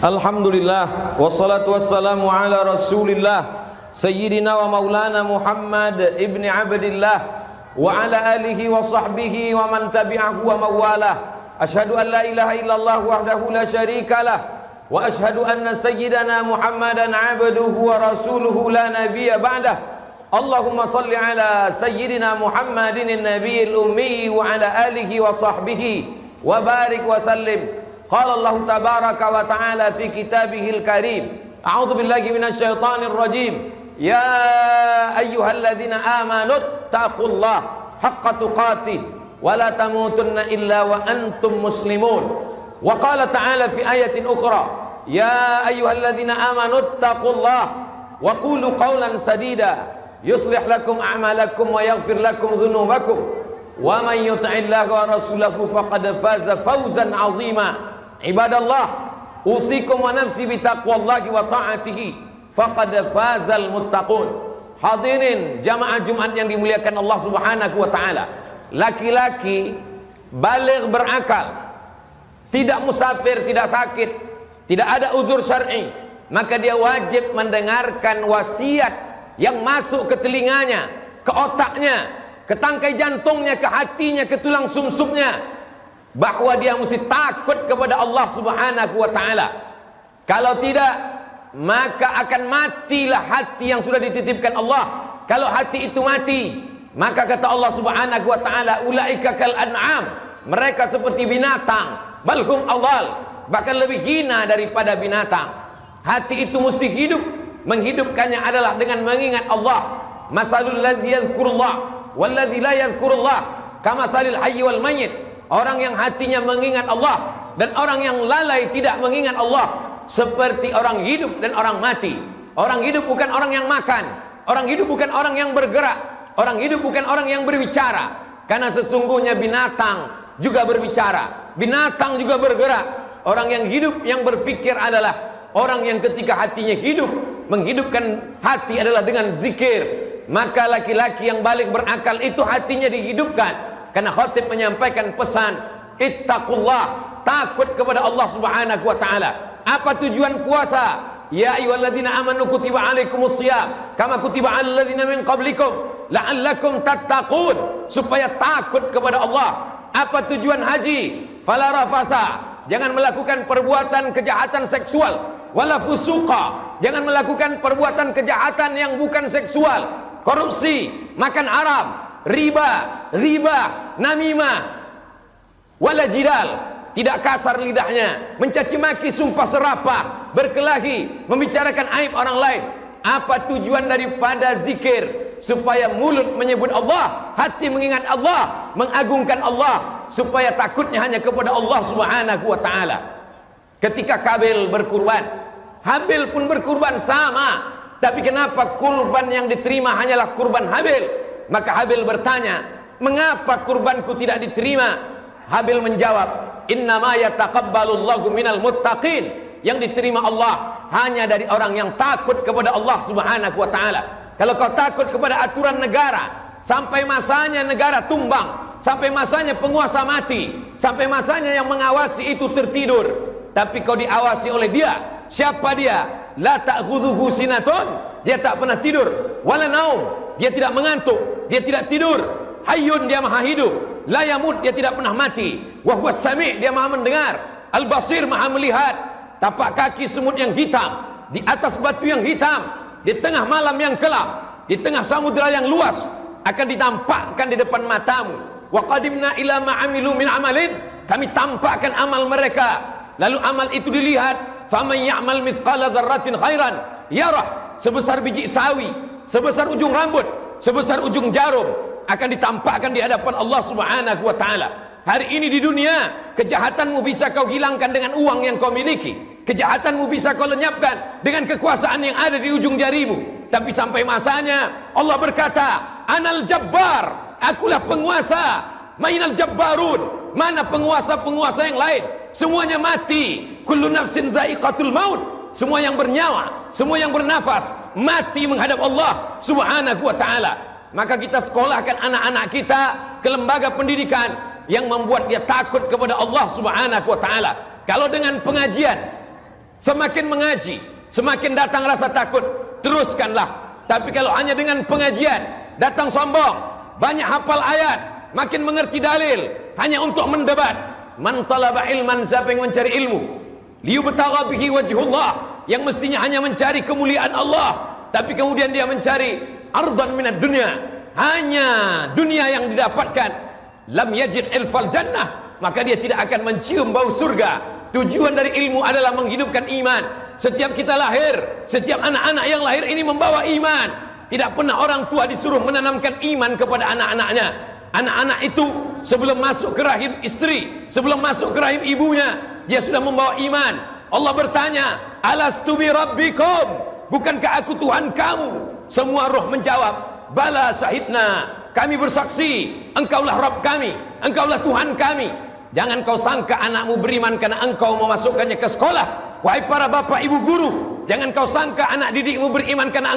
Alhamdulillah wassalatu wassalamu ala Rasulillah Sayyidina wa maulana Muhammad ibni Abdillah wa ala alihi wa sahbihi wa man tabi'ahu wa mawalah. Ashhadu an la ilaha illallah wahdahu la syarika lah wa ashhadu anna sayyidana Muhammadan abduhu wa rasuluhu la nabiyya ba'dah. Allahumma salli ala sayyidina Muhammadin nabiyil ummi wa ala alihi wa sahbihi wa barik wa sallim. Qala Allah tabaraka wa ta'ala fi kitabihil karim. A'udzu billahi minasy syaithanir rajim. Ya ayyuhalladzina amanu taqullaha haqqa tuqatih wa la tamutunna illa wa antum muslimun. Wa qala ta'ala fi ayatin ukhra. Ya ayyuhalladzina amanu taqullaha wa qulu qawlan sadida yuslih lakum a'malakum wa yaghfir lakum dhunubakum. Wa man yuti'illaha wa rasulahu faqad faza fawzan 'azima. Ibadallah, usikum wa nafsi bitaqwallahi wa ta'atihi faqad fazal muttaqun. Hadirin jamaah Jumat yang dimuliakan Allah Subhanahu wa taala. Laki-laki baligh berakal, tidak musafir, tidak sakit, tidak ada uzur syar'i, maka dia wajib mendengarkan wasiat yang masuk ke telinganya, ke otaknya, ke tangkai jantungnya, ke hatinya, ke tulang sumsumnya, bahwa dia mesti takut kepada Allah Subhanahu wa taala. Kalau tidak, maka akan matilah hati yang sudah dititipkan Allah. Kalau hati itu mati, maka kata Allah Subhanahu wa taala, ulaika kal an'am, mereka seperti binatang, balhum awal, bahkan lebih hina daripada binatang. Hati itu mesti hidup. Menghidupkannya adalah dengan mengingat Allah. Matsalul ladzi yadhkurullah wal ladzi la yadhkurullah kamatsalil hayy wal mayyit. Orang yang hatinya mengingat Allah dan orang yang lalai tidak mengingat Allah seperti orang hidup dan orang mati. Orang hidup bukan orang yang makan, orang hidup bukan orang yang bergerak, orang hidup bukan orang yang berbicara. Karena sesungguhnya binatang juga berbicara, binatang juga bergerak. Orang yang hidup, yang berfikir adalah orang yang ketika hatinya hidup. Menghidupkan hati adalah dengan zikir. Maka laki-laki yang balik berakal itu hatinya dihidupkan. Karena khatib menyampaikan pesan ittaqullah, takut kepada Allah Subhanahu wa taala. Apa tujuan puasa? Ya ayyuhalladzina amanu kutiba alaikumusiyam kama kutiba alal ladzina min qablikum la'allakum tattaqun, supaya takut kepada Allah. Apa tujuan haji? Fala rafatha, jangan melakukan perbuatan kejahatan seksual, wala fusuqa, jangan melakukan perbuatan kejahatan yang bukan seksual, korupsi, makan haram, riba, namimah, wala jidal, tidak kasar lidahnya, mencaci maki, sumpah serapah, berkelahi, membicarakan aib orang lain. Apa tujuan daripada zikir? Supaya mulut menyebut Allah, hati mengingat Allah, mengagungkan Allah, supaya takutnya hanya kepada Allah Subhanahu wa taala. Ketika Kabil berkurban, Habil pun berkurban sama, tapi kenapa kurban yang diterima hanyalah kurban Habil? Maka Habil bertanya, mengapa kurbanku tidak diterima? Habil menjawab, innama yataqabbalullahu minal muttaqin. Yang diterima Allah hanya dari orang yang takut kepada Allah Subhanahu wa taala. Kalau kau takut kepada aturan negara, sampai masanya negara tumbang, sampai masanya penguasa mati, sampai masanya yang mengawasi itu tertidur, tapi kau diawasi oleh dia. Siapa dia? La ta'khudhuhu sinatun, dia tak pernah tidur, wala naum, dia tidak mengantuk, dia tidak tidur. Hayyun, dia maha hidup. La yamut, dia tidak pernah mati. Wa huwas sami', dia maha mendengar. Al basir, maha melihat. Tapak kaki semut yang hitam, di atas batu yang hitam, di tengah malam yang gelap, di tengah samudera yang luas, akan ditampakkan di depan matamu. Wa qadimna ila ma 'amilu min amalin, kami tampakkan amal mereka. Lalu amal itu dilihat. Faman ya'mal mithqala dzarratin khairan yarah, sebesar biji sawi, sebesar ujung rambut, sebesar ujung jarum, akan ditampakkan di hadapan Allah Subhanahu wa taala. Hari ini di dunia, kejahatanmu bisa kau hilangkan dengan uang yang kau miliki. Kejahatanmu bisa kau lenyapkan dengan kekuasaan yang ada di ujung jarimu. Tapi sampai masanya Allah berkata, Anal Jabbar, akulah penguasa. Mainal Jabbarun, mana penguasa-penguasa yang lain? Semuanya mati. Kullu nafsin dha'iqatul maut. Semua yang bernyawa, semua yang bernafas mati menghadap Allah Subhanahu wa taala. Maka kita sekolahkan anak-anak kita ke lembaga pendidikan yang membuat dia takut kepada Allah Subhanahu wa taala. Kalau dengan pengajian, semakin mengaji, semakin datang rasa takut, teruskanlah. Tapi kalau hanya dengan pengajian, datang sombong, banyak hafal ayat, makin mengerti dalil, hanya untuk mendebat. Man talaba ilman, siapa yang mencari ilmu, liyubtagha bihi wajhullah, yang mestinya hanya mencari kemuliaan Allah, tapi kemudian dia mencari ardan minad dunya, hanya dunia yang didapatkan, lam yajid ilfal jannah, maka dia tidak akan mencium bau surga. Tujuan dari ilmu adalah menghidupkan iman. Setiap kita lahir, setiap anak-anak yang lahir ini membawa iman. Tidak pernah orang tua disuruh menanamkan iman kepada anak-anaknya. Anak-anak itu sebelum masuk ke rahim istri, sebelum masuk ke rahim ibunya, dia sudah membawa iman. Allah bertanya, alastu bi rabbikum, bukankah aku Tuhan kamu? Semua roh menjawab, bala syahidna, kami bersaksi, engkaulah Rabb kami, engkaulah Tuhan kami. Jangan kau sangka anakmu beriman karena engkau memasukkannya ke sekolah. Wahai para bapak ibu guru, jangan kau sangka anak didikmu beriman karena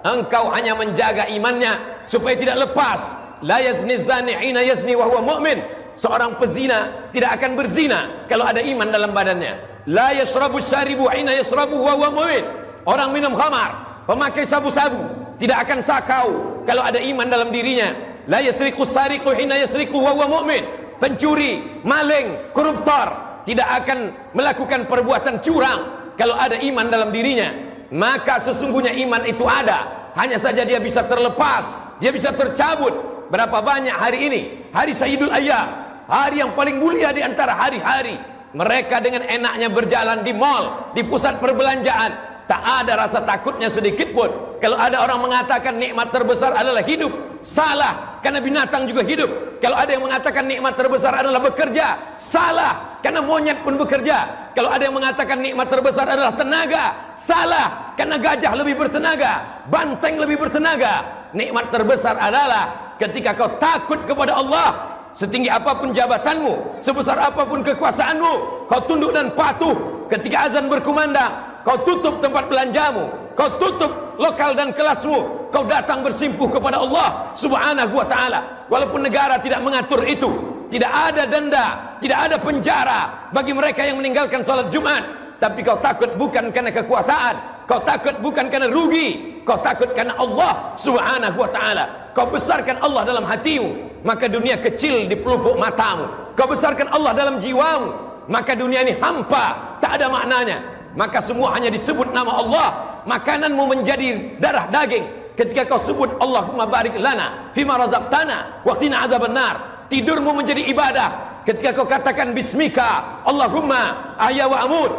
engkau hanya menjaga imannya supaya tidak lepas. La yazni zani hina yazni wa huwa mu'min. Seorang pezina tidak akan berzina kalau ada iman dalam badannya. La yashrabu syaribu hina yashrabu wa huwa mu'min. Orang minum khamar, pemakai sabu-sabu, tidak akan sakau kalau ada iman dalam dirinya. La yasriqu sariqu hina yasriqu wa huwa mu'min. Pencuri, maling, koruptor tidak akan melakukan perbuatan curang kalau ada iman dalam dirinya. Maka sesungguhnya iman itu ada, hanya saja dia bisa terlepas, dia bisa tercabut. Berapa banyak hari ini, hari Sayyidul Ayyam, hari yang paling mulia di antara hari-hari, mereka dengan enaknya berjalan di mal, di pusat perbelanjaan, tak ada rasa takutnya sedikit pun. Kalau ada orang mengatakan nikmat terbesar adalah hidup, salah, karena binatang juga hidup. Kalau ada yang mengatakan nikmat terbesar adalah bekerja, salah, karena monyet pun bekerja. Kalau ada yang mengatakan nikmat terbesar adalah tenaga, salah, karena gajah lebih bertenaga, banteng lebih bertenaga. Nikmat terbesar adalah ketika kau takut kepada Allah. Setinggi apapun jabatanmu, sebesar apapun kekuasaanmu, kau tunduk dan patuh. Ketika azan berkumandang, kau tutup tempat belanjamu, kau tutup lokal dan kelasmu, kau datang bersimpuh kepada Allah Subhanahu wa ta'ala. Walaupun negara tidak mengatur itu, tidak ada denda, tidak ada penjara bagi mereka yang meninggalkan salat Jumat. Tapi kau takut bukan karena kekuasaan, kau takut bukan karena rugi, kau takut karena Allah Subhanahu wa ta'ala. Kau besarkan Allah dalam hatimu, maka dunia kecil di pelupuk matamu. Kau besarkan Allah dalam jiwamu, maka dunia ini hampa, tak ada maknanya. Maka semua hanya disebut nama Allah. Makananmu menjadi darah daging ketika kau sebut Allahumma barik lana fima razaqtana wa qina azabannar. Tidurmu menjadi ibadah ketika kau katakan bismika Allahumma ahya wa amut.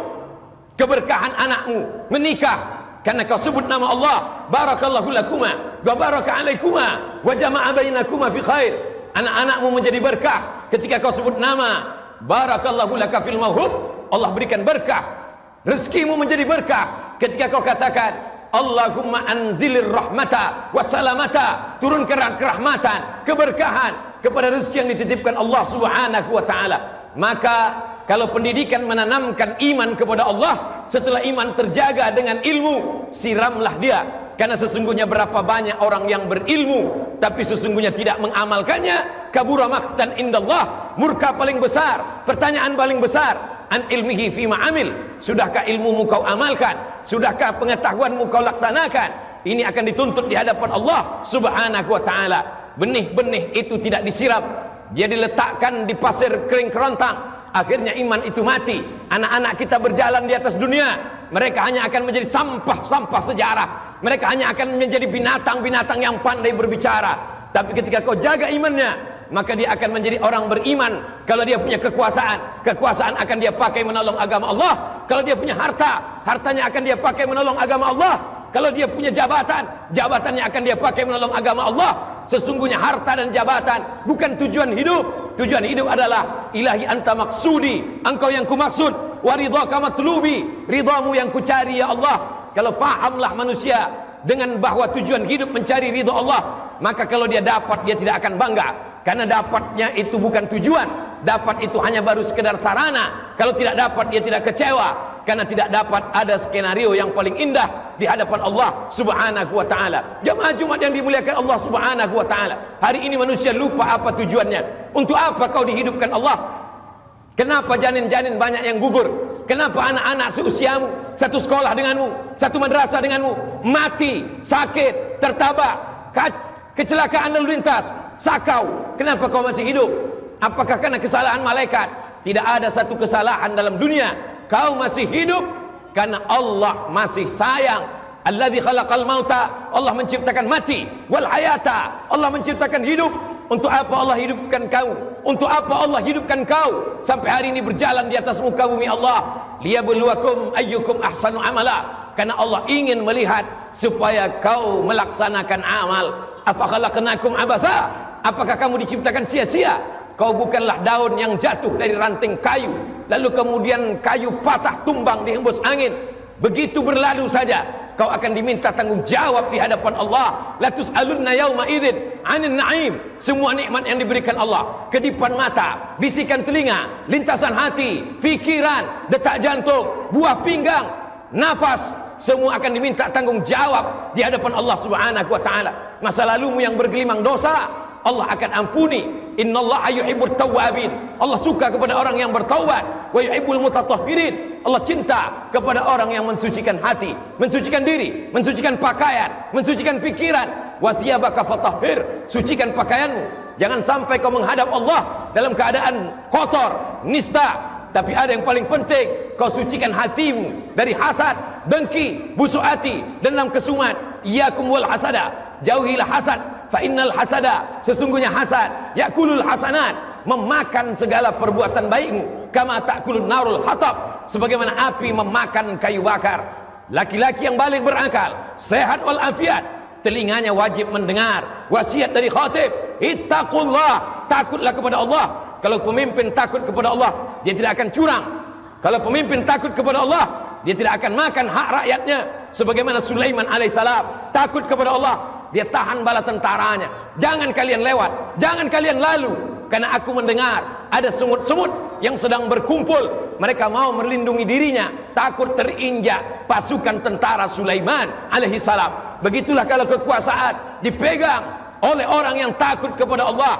Keberkahan anakmu menikah karena kau sebut nama Allah. Barakallahu lakuma wa baraka alaikuma wa jama'a bainakuma fi khair. Anak-anakmu menjadi berkah ketika kau sebut nama barakallahu laka fil mawhub. Allah berikan berkah. Rezekimu menjadi berkah ketika kau katakan Allahumma anzilir rahmata wassalamata, turunkan kerahmatan, keberkahan kepada rezeki yang dititipkan Allah Subhanahu wa ta'ala. Maka kalau pendidikan menanamkan iman kepada Allah, setelah iman terjaga dengan ilmu, siramlah dia. Karena sesungguhnya berapa banyak orang yang berilmu tapi sesungguhnya tidak mengamalkannya. Kabura maqtan indallah, murka paling besar, pertanyaan paling besar. An ilmihi fima amil, sudahkah ilmumu kau amalkan? Sudahkah pengetahuanmu kau laksanakan? Ini akan dituntut di hadapan Allah Subhanahu wa ta'ala. Benih-benih itu tidak disiram, dia diletakkan di pasir kering kerontang, akhirnya iman itu mati. Anak-anak kita berjalan di atas dunia, mereka hanya akan menjadi sampah-sampah sejarah. Mereka hanya akan menjadi binatang-binatang yang pandai berbicara. Tapi ketika kau jaga imannya, maka dia akan menjadi orang beriman. Kalau dia punya kekuasaan, kekuasaan akan dia pakai menolong agama Allah. Kalau dia punya harta, hartanya akan dia pakai menolong agama Allah. Kalau dia punya jabatan, jabatannya akan dia pakai menolong agama Allah. Sesungguhnya harta dan jabatan bukan tujuan hidup. Tujuan hidup adalah ilahi anta maksudi, engkau yang kumaksud, wa ridhaka matlubi, ridhamu yang kucari ya Allah. Kalau fahamlah manusia dengan bahwa tujuan hidup mencari ridha Allah, maka kalau dia dapat, dia tidak akan bangga. Karena dapatnya itu bukan tujuan, dapat itu hanya baru sekedar sarana. Kalau tidak dapat, dia tidak kecewa, karena tidak dapat ada skenario yang paling indah di hadapan Allah Subhanahu wa ta'ala. Jamaah Jumat yang dimuliakan Allah Subhanahu wa ta'ala, hari ini manusia lupa apa tujuannya. Untuk apa kau dihidupkan Allah? Kenapa janin-janin banyak yang gugur? Kenapa anak-anak seusiamu, satu sekolah denganmu, satu madrasah denganmu, mati, sakit, tertabak, kecelakaan lalu lintas, sakau, kenapa kau masih hidup? Apakah karena kesalahan malaikat? Tidak ada satu kesalahan dalam dunia. Kau masih hidup karena Allah masih sayang. Alladzi khalaqal mauta, Allah menciptakan mati, wal hayata, Allah menciptakan hidup. Untuk apa Allah hidupkan kau? Untuk apa Allah hidupkan kau sampai hari ini berjalan di atas muka bumi Allah? Liyabluwakum ayyukum ahsanu amala. Karena Allah ingin melihat supaya kau melaksanakan amal. Afa khalaqnakum abatha? Apakah kamu diciptakan sia-sia? Kau bukanlah daun yang jatuh dari ranting kayu, lalu kemudian kayu patah tumbang dihembus angin, begitu berlalu saja. Kau akan diminta tanggung jawab di hadapan Allah. La tus'alunna yauma idzin 'anil na'im. Semua nikmat yang diberikan Allah, kedipan mata, bisikan telinga, lintasan hati, fikiran, detak jantung, buah pinggang, nafas, semua akan diminta tanggung jawab di hadapan Allah Subhanahu wa taala. Masa lalumu yang bergelimang dosa, Allah akan ampuni. Innallaha yuhibbut tawwabin. Allah suka kepada orang yang bertaubat. Wa yuhibbul mutatahhirin. Allah cinta kepada orang yang mensucikan hati, mensucikan diri, mensucikan pakaian, mensucikan pikiran. Wa thiyabaka fatahhir. Sucikan pakaianmu. Jangan sampai kau menghadap Allah dalam keadaan kotor, nista. Tapi ada yang paling penting, kau sucikan hatimu dari hasad, dengki, busuk hati, dendam kesumat. Iyyakum wal hasada. Jauhilah hasad. Fa innal hasada, sesungguhnya hasad yakulul hasanat, memakan segala perbuatan baikmu. Kama ta'kulun narul hatab, sebagaimana api memakan kayu bakar. Laki-laki yang balik berakal, sehat wal afiat, telinganya wajib mendengar wasiat dari khatib. Ittaqullah, takutlah kepada Allah. Kalau pemimpin takut kepada Allah, dia tidak akan curang. Kalau pemimpin takut kepada Allah, dia tidak akan makan hak rakyatnya. Sebagaimana Sulaiman alaihissalam takut kepada Allah, dia tahan bala tentaranya. Jangan kalian lewat, jangan kalian lalu, karena aku mendengar ada semut-semut yang sedang berkumpul. Mereka mau melindungi dirinya, takut terinjak pasukan tentara Sulaiman alaihissalam. Begitulah kalau kekuasaan dipegang oleh orang yang takut kepada Allah.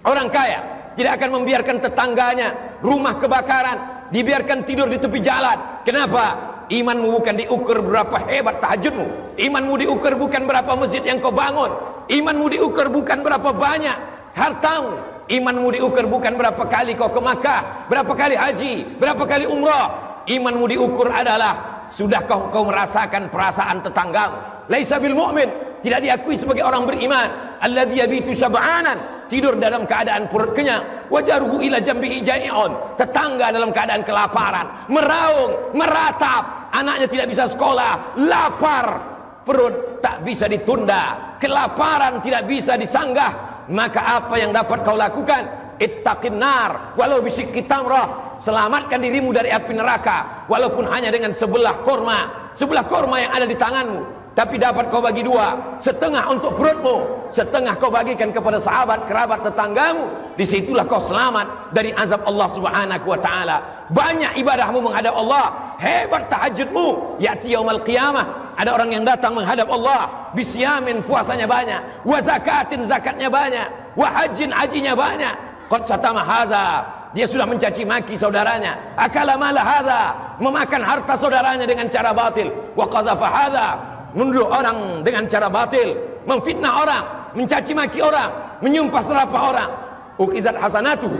Orang kaya tidak akan membiarkan tetangganya rumah kebakaran, dibiarkan tidur di tepi jalan. Kenapa? Imanmu bukan diukur berapa hebat tahajudmu. Imanmu diukur bukan berapa masjid yang kau bangun. Imanmu diukur bukan berapa banyak hartamu. Imanmu diukur bukan berapa kali kau ke Makkah, berapa kali haji, berapa kali umrah. Imanmu diukur adalah sudahkah kau merasakan perasaan tetanggamu. Laisa bil mu'min, tidak diakui sebagai orang beriman. Alladzi yabitu sab'anan, tidur dalam keadaan perut kenyang. Wajaruhu ila jambihi jai'un, tetangga dalam keadaan kelaparan, meraung, meratap. Anaknya tidak bisa sekolah, lapar, perut tak bisa ditunda, kelaparan tidak bisa disanggah. Maka apa yang dapat kau lakukan? Ittaqin nar walau bisyikki tamrah. Selamatkan dirimu dari api neraka walaupun hanya dengan sebelah korma yang ada di tanganmu. Tapi dapat kau bagi dua, setengah untuk perutmu, setengah kau bagikan kepada sahabat, kerabat, tetanggamu. Disitulah kau selamat dari azab Allah Subhanahu wa ta'ala. Banyak ibadahmu menghadap Allah, hebat tahajudmu. Ya'ti yaumal qiyamah, ada orang yang datang menghadap Allah. Bisyamin, puasanya banyak. Wa zakatin, zakatnya banyak. Wa hajin, hajinya banyak. Qad satama haza, dia sudah mencaci maki saudaranya. Akala mala hadza, memakan harta saudaranya dengan cara batil. Wa qadhafa hadza, menuduh orang dengan cara batil, memfitnah orang, mencaci maki orang, menyumpah serapah orang. Ukizat hasanatu,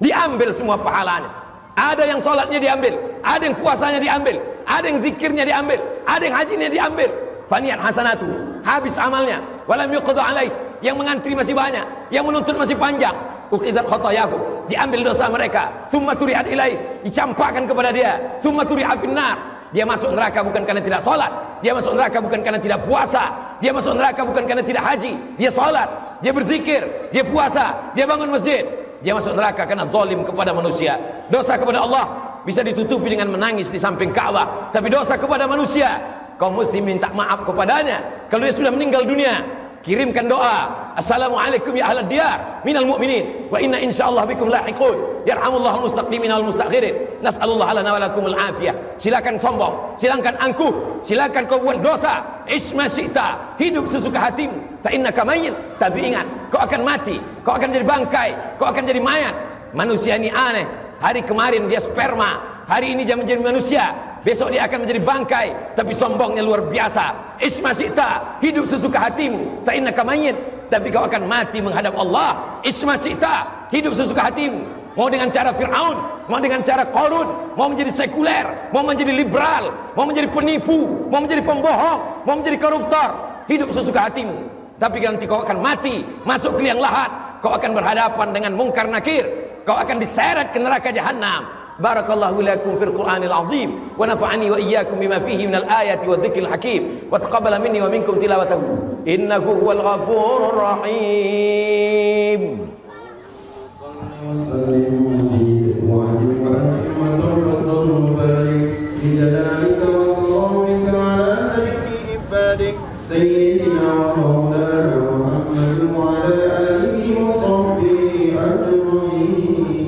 diambil semua pahalanya. Ada yang sholatnya diambil, ada yang puasanya diambil, ada yang zikirnya diambil, ada yang hajinya diambil. Faniyat hasanatu, habis amalnya. Walam yuqda alaih, yang mengantri masih banyak, yang menuntut masih panjang. Ukizat khotayakum, diambil dosa mereka. Summa turihat ilaih, dicampakkan kepada dia. Summa turihat finnar, dia masuk neraka bukan karena tidak sholat, dia masuk neraka bukan karena tidak puasa, dia masuk neraka bukan karena tidak haji. Dia sholat, dia berzikir, dia puasa, dia bangun masjid. Dia masuk neraka karena zalim kepada manusia. Dosa kepada Allah bisa ditutupi dengan menangis di samping Ka'bah, tapi dosa kepada manusia kau mesti minta maaf kepadanya. Kalau dia sudah meninggal dunia, kirimkan doa. Assalamualaikum ya ahlad diyar minal mu'minin wa inna insyaallah bikum lahiqun. Yarhamullahu al-mustaqdimin wal mustakhirin. Nas'alullah lana wa lakumul afiyah. Silakan sombong, silakan angkuh, silakan kau buat dosa. Isma syi'ta, hidup sesuka hatimu. Fa innaka mayyit, tapi ingat kau akan mati, kau akan jadi bangkai, kau akan jadi mayat. Manusia ini aneh. Hari kemarin dia sperma, Hari ini dia menjadi manusia, besok dia akan menjadi bangkai, tapi sombongnya luar biasa. Isma syi'ta, hidup sesuka hatimu, fa innaka mayyit, tapi kau akan mati menghadap Allah. Isma syi'ta, hidup sesuka hatimu. Mau dengan cara Fir'aun, mau dengan cara Qarun, mau menjadi sekuler, mau menjadi liberal, mau menjadi penipu, mau menjadi pembohong, mau menjadi koruptor, hidup sesuka hatimu. Tapi nanti kau akan mati, masuk ke liang lahat, kau akan berhadapan dengan mungkar nakir, kau akan diseret ke neraka jahanam. Barakallahu lakum fil Qur'anil azim wa nafa'ani wa iyyakum bima fihi minal ayati wa dzikril hakim wa taqabbala minni wa minkum tilawatahu innahu huwal ghafurur rahim. سيدنا ومولانا محمد وعلى آله وصحبه أجمعين.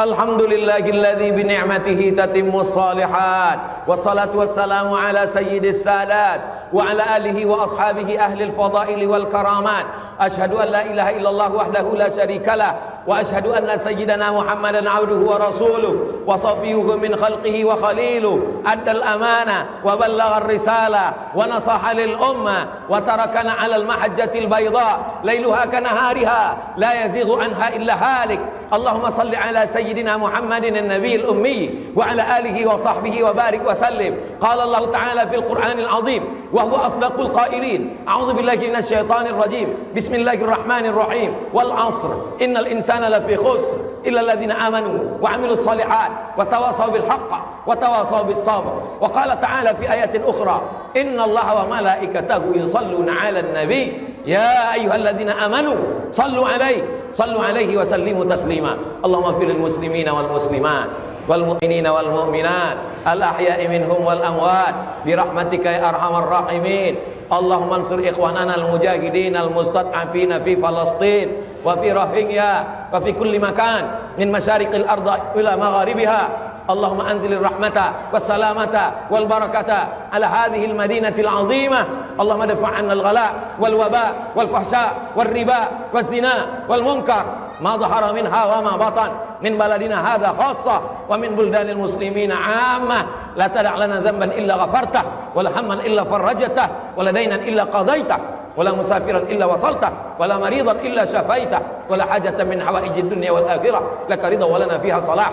Alhamdulillahilladzi bi ni'matihi tatimmus shalihat wassalatu wassalamu ala sayyidis sadat wa ala alihi wa ashabihi ahli al-fadaili wal karamat. Asyhadu an la ilaha illallah wahdahu la syarikalah wa asyhadu anna sayyidana Muhammadan abduhu wa rasuluh wa safiyuhu min khalqihi wa khaliluh addal amana wa ballagha ar-risalah wa nasaha lil ummah wa tarakana 'ala al-mahajjatil bayda lailuha kanahariha la yazighu anha illa halik. Allahumma salli ala sayyidina Muhammadin an-nabiyil ummi wa ala alihi wa sahbihi wa barik wa sallim. Qala Allah ta'ala fil Qur'anil azim wa huwa asdaqul qailin. A'udzu billahi minasy syaithanir rajim. Bismillahirrahmanir rahim. Wal 'ashr innal insana lafi khusr illa alladziina amanu wa 'amilus shalihat wa tawasaw bil haqq wa tawasaw bis sabr. Wa qala ta'ala fi ayatin ukhra innallaha wa malaikatahu yusalluna 'alan nabiy ya ayyuhalladzina amanu sallu 'alaihi wa sallimu taslima. Allahumma fil muslimina wal muslimat wal mu'minina wal mu'minat al ahya'i minhum wal amwat bi rahmatika ya arhamar rahimin. Allahumma ansur ikhwanana al mujahidin al mustad'afina fi Palestin wa fi Rohingya wa fi kulli makan min masyariqil ardi ila magharibiha. Allahumma anzil rahmata was salamata wal barakata ala hadhihi al madinatil azimah. Allahumma dafa' 'anna al ghala wal waba wal fahsya wal riba waz zina wal munkar ma dhahara minha wa ma batan min baladina hadha khassa wa min buldanil muslimina 'ammah. La tada' lana dhanban illa ghafartah wa la hamman illa farajtah wa la daynan illa qadaitah wa la musafiran illa wasaltah wa la maridan illa shafaitah wa la hajatan min hawaijid dunya wal akhirah laka ridha wa lana fiha salah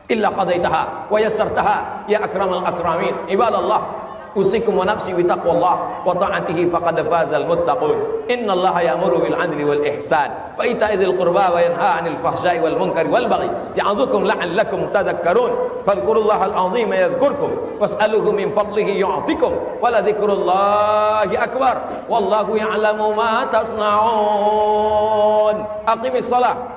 illa qadaitaha wa yassartaha ya akramal akramin. Ibadallah, usikum wa nafsi bi taqwallah wa ta'atihi faqad fazal muttaqun. Innallaha ya'muru bil 'adli wal ihsan wa ita'i dzil qurba wa yanha 'anil fahsya'i wal munkari wal baghi ya'idzukum la'allakum tadhakkarun. Fadhkurullahal 'azima yadhkurkum was'aluhu min fadlihi yu'tikum wa la dzikrullahi akbar wallahu ya'lamu ma tasna'un. Aqimis shalah